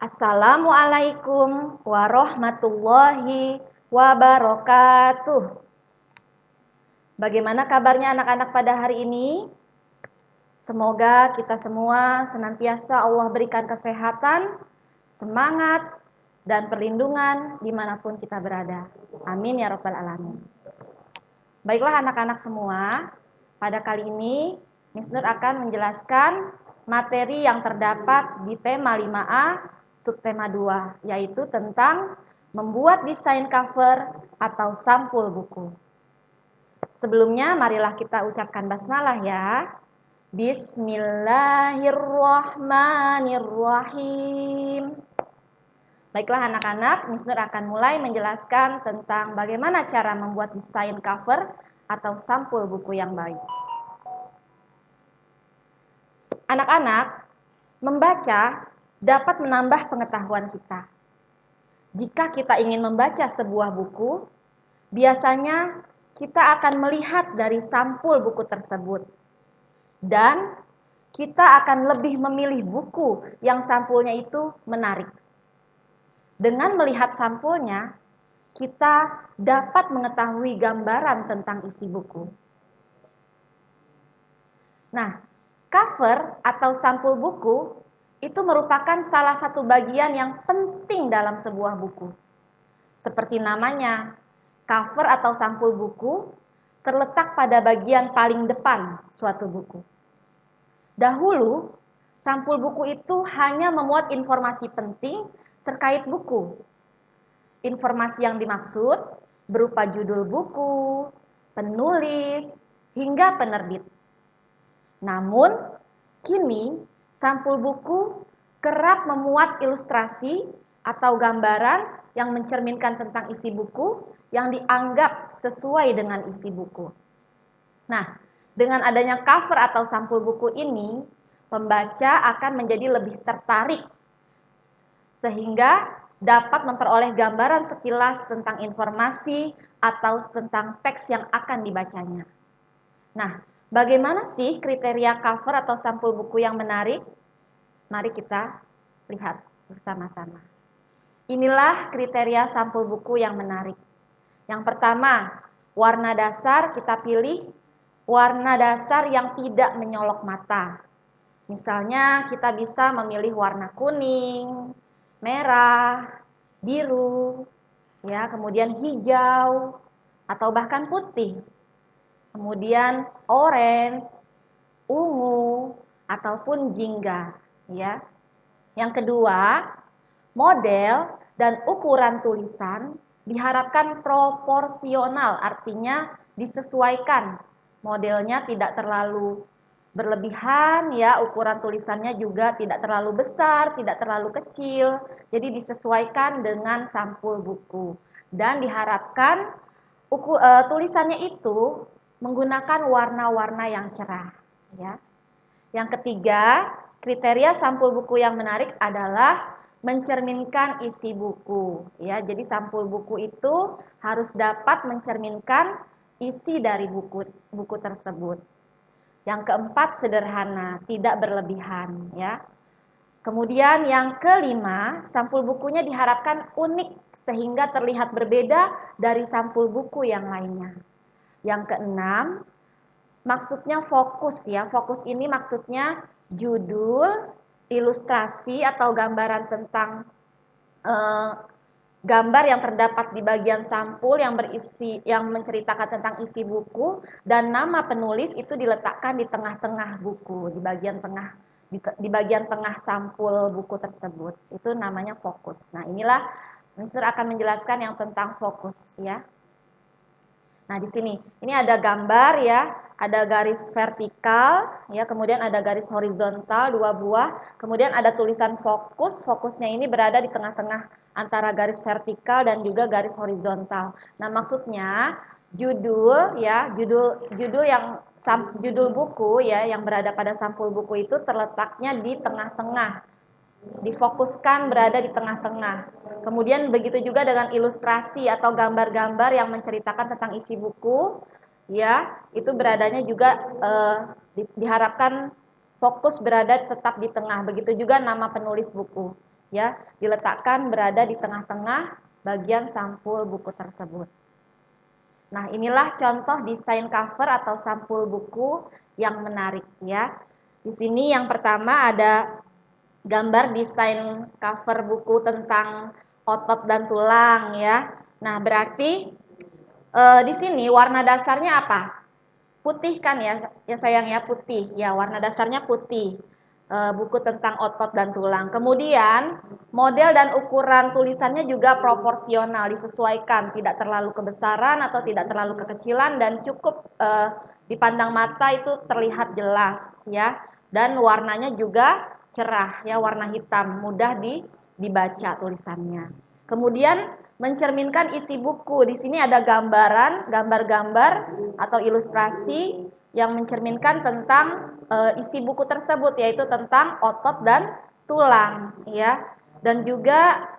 Assalamualaikum warahmatullahi wabarakatuh. Bagaimana kabarnya anak-anak pada hari ini? Semoga kita semua senantiasa Allah berikan kesehatan, semangat, dan perlindungan dimanapun kita berada. Amin ya rabbal alamin. Baiklah anak-anak semua, pada kali ini Miss Nur akan menjelaskan materi yang terdapat di tema 5A subtema 2, yaitu tentang membuat desain cover atau sampul buku. Sebelumnya marilah kita ucapkan basmalah ya. Bismillahirrahmanirrahim. Baiklah anak-anak, Miss Nur akan mulai menjelaskan tentang bagaimana cara membuat desain cover atau sampul buku yang baik. Anak-anak, membaca dapat menambah pengetahuan kita. Jika kita ingin membaca sebuah buku, biasanya kita akan melihat dari sampul buku tersebut. Dan kita akan lebih memilih buku yang sampulnya itu menarik. Dengan melihat sampulnya, kita dapat mengetahui gambaran tentang isi buku. Nah, cover atau sampul buku itu merupakan salah satu bagian yang penting dalam sebuah buku. Seperti namanya, cover atau sampul buku terletak pada bagian paling depan suatu buku. Dahulu, sampul buku itu hanya memuat informasi penting terkait buku. Informasi yang dimaksud berupa judul buku, penulis, hingga penerbit. Namun, kini sampul buku kerap memuat ilustrasi atau gambaran yang mencerminkan tentang isi buku yang dianggap sesuai dengan isi buku. Nah, dengan adanya cover atau sampul buku ini, pembaca akan menjadi lebih tertarik sehingga dapat memperoleh gambaran sekilas tentang informasi atau tentang teks yang akan dibacanya. Nah, bagaimana sih kriteria cover atau sampul buku yang menarik? Mari kita lihat bersama-sama. Inilah kriteria sampul buku yang menarik. Yang pertama, warna dasar kita pilih warna dasar yang tidak menyolok mata. Misalnya kita bisa memilih warna kuning, merah, biru, ya, kemudian hijau, atau bahkan putih. Kemudian orange, ungu, ataupun jingga, ya. Yang kedua, model dan ukuran tulisan diharapkan proporsional, artinya disesuaikan. Modelnya tidak terlalu berlebihan, ya, ukuran tulisannya juga tidak terlalu besar, tidak terlalu kecil. Jadi disesuaikan dengan sampul buku. Dan diharapkan tulisannya itu menggunakan warna-warna yang cerah, ya. Yang ketiga, kriteria sampul buku yang menarik adalah mencerminkan isi buku, ya. Jadi sampul buku itu harus dapat mencerminkan isi dari buku tersebut. Yang keempat, sederhana, tidak berlebihan, ya. Kemudian yang kelima, sampul bukunya diharapkan unik sehingga terlihat berbeda dari sampul buku yang lainnya. Yang keenam, maksudnya fokus, ya. Fokus ini maksudnya judul, ilustrasi atau gambaran tentang gambar yang terdapat di bagian sampul yang menceritakan tentang isi buku, dan nama penulis itu diletakkan di tengah-tengah buku, di bagian tengah sampul buku tersebut. Itu namanya fokus. Nah, inilah Mister akan menjelaskan yang tentang fokus, ya. Nah, di sini ini ada gambar, ya, ada garis vertikal, ya, kemudian ada garis horizontal 2 buah, kemudian ada tulisan fokus. Fokusnya ini berada di tengah-tengah antara garis vertikal dan juga garis horizontal. Nah, maksudnya judul, ya, judul buku, ya, yang berada pada sampul buku itu terletaknya di tengah-tengah. Difokuskan berada di tengah-tengah. Kemudian begitu juga dengan ilustrasi atau gambar-gambar yang menceritakan tentang isi buku, ya, itu beradanya juga diharapkan fokus berada tetap di tengah. Begitu juga nama penulis buku. ya, diletakkan berada di tengah-tengah bagian sampul buku tersebut. Nah, inilah contoh desain cover atau sampul buku yang menarik ya. Di sini yang pertama ada gambar desain cover buku tentang otot dan tulang ya. Nah, berarti di sini warna dasarnya apa? Putih kan ya, ya sayang ya, putih. Ya, warna dasarnya putih. Buku tentang otot dan tulang. Kemudian model dan ukuran tulisannya juga proporsional, disesuaikan, tidak terlalu kebesaran atau tidak terlalu kekecilan dan cukup dipandang mata itu terlihat jelas ya. Dan warnanya juga cerah ya, warna hitam, mudah dibaca tulisannya. Kemudian mencerminkan isi buku. Di sini ada gambar-gambar atau ilustrasi yang mencerminkan tentang isi buku tersebut, yaitu tentang otot dan tulang ya. Dan juga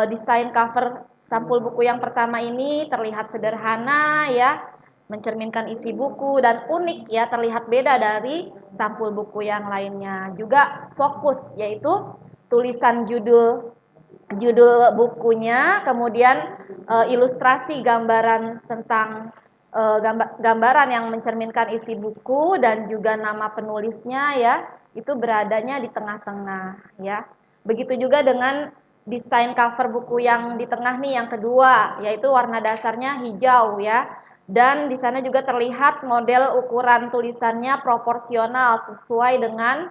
desain cover sampul buku yang pertama ini terlihat sederhana ya, mencerminkan isi buku dan unik ya, terlihat beda dari sampul buku yang lainnya. Juga fokus, yaitu tulisan judul bukunya, kemudian ilustrasi gambaran tentang gambaran yang mencerminkan isi buku dan juga nama penulisnya ya, itu beradanya di tengah-tengah ya. Begitu juga dengan desain cover buku yang di tengah nih yang kedua, yaitu warna dasarnya hijau ya. Dan di sana juga terlihat model ukuran tulisannya proporsional sesuai dengan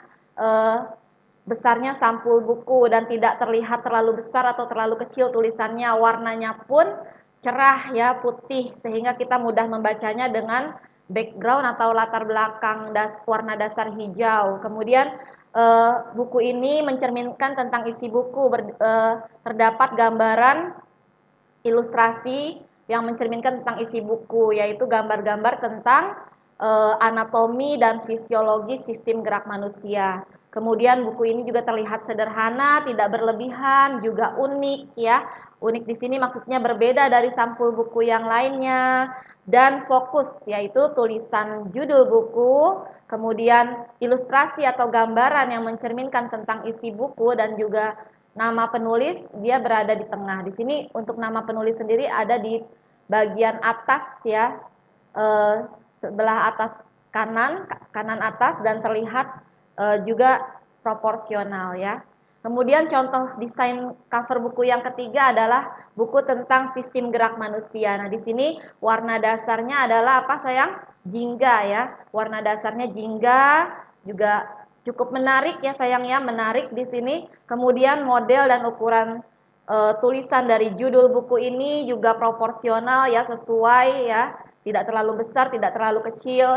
besarnya sampul buku dan tidak terlihat terlalu besar atau terlalu kecil tulisannya. Warnanya pun cerah ya, putih, sehingga kita mudah membacanya dengan background atau latar belakang warna dasar hijau. Kemudian buku ini mencerminkan tentang isi buku, terdapat gambaran ilustrasi yang mencerminkan tentang isi buku, yaitu gambar-gambar tentang anatomi dan fisiologi sistem gerak manusia. Kemudian buku ini juga terlihat sederhana, tidak berlebihan, juga unik ya. Unik di sini maksudnya berbeda dari sampul buku yang lainnya dan fokus, yaitu tulisan judul buku, kemudian ilustrasi atau gambaran yang mencerminkan tentang isi buku dan juga nama penulis dia berada di tengah. Di sini untuk nama penulis sendiri ada di bagian atas ya, sebelah atas kanan atas dan terlihat juga proporsional ya. Kemudian contoh desain cover buku yang ketiga adalah buku tentang sistem gerak manusia. Nah, di sini warna dasarnya adalah apa sayang? Jingga ya. Warna dasarnya jingga, juga cukup menarik ya sayang ya, menarik di sini. Kemudian model dan ukuran tulisan dari judul buku ini juga proporsional ya, sesuai ya. Tidak terlalu besar, tidak terlalu kecil.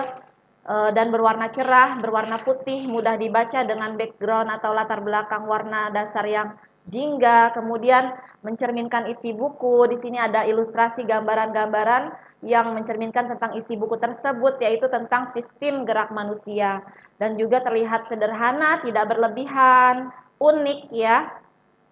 Dan berwarna cerah, berwarna putih, mudah dibaca dengan background atau latar belakang warna dasar yang jingga. Kemudian mencerminkan isi buku. Di sini ada ilustrasi gambaran-gambaran yang mencerminkan tentang isi buku tersebut, yaitu tentang sistem gerak manusia. Dan juga terlihat sederhana, tidak berlebihan, unik ya,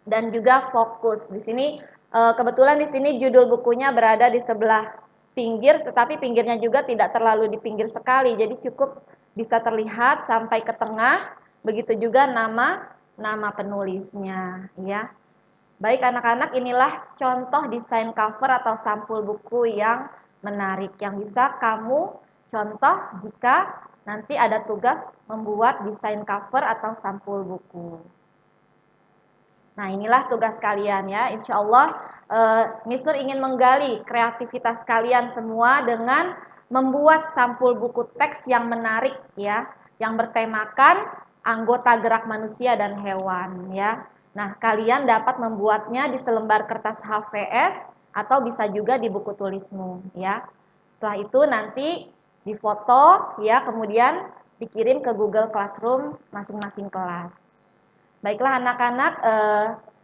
dan juga fokus. Di sini kebetulan di sini judul bukunya berada di sebelah pinggir, tetapi pinggirnya juga tidak terlalu di pinggir sekali, jadi cukup bisa terlihat sampai ke tengah. Begitu juga nama penulisnya ya. Baik anak-anak, inilah contoh desain cover atau sampul buku yang menarik yang bisa kamu contoh jika nanti ada tugas membuat desain cover atau sampul buku. Nah, inilah tugas kalian ya. Insya Allah Miss Nur ingin menggali kreativitas kalian semua dengan membuat sampul buku teks yang menarik ya, yang bertemakan anggota gerak manusia dan hewan ya. Nah, kalian dapat membuatnya di selembar kertas HVS atau bisa juga di buku tulismu ya. Setelah itu nanti difoto ya, kemudian dikirim ke Google Classroom masing-masing kelas. Baiklah anak-anak,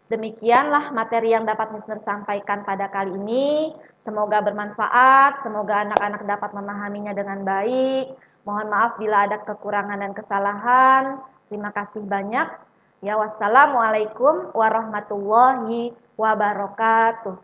demikianlah materi yang dapat Miss Nur sampaikan pada kali ini. Semoga bermanfaat, semoga anak-anak dapat memahaminya dengan baik. Mohon maaf bila ada kekurangan dan kesalahan. Terima kasih banyak. Ya, wassalamualaikum warahmatullahi wabarakatuh.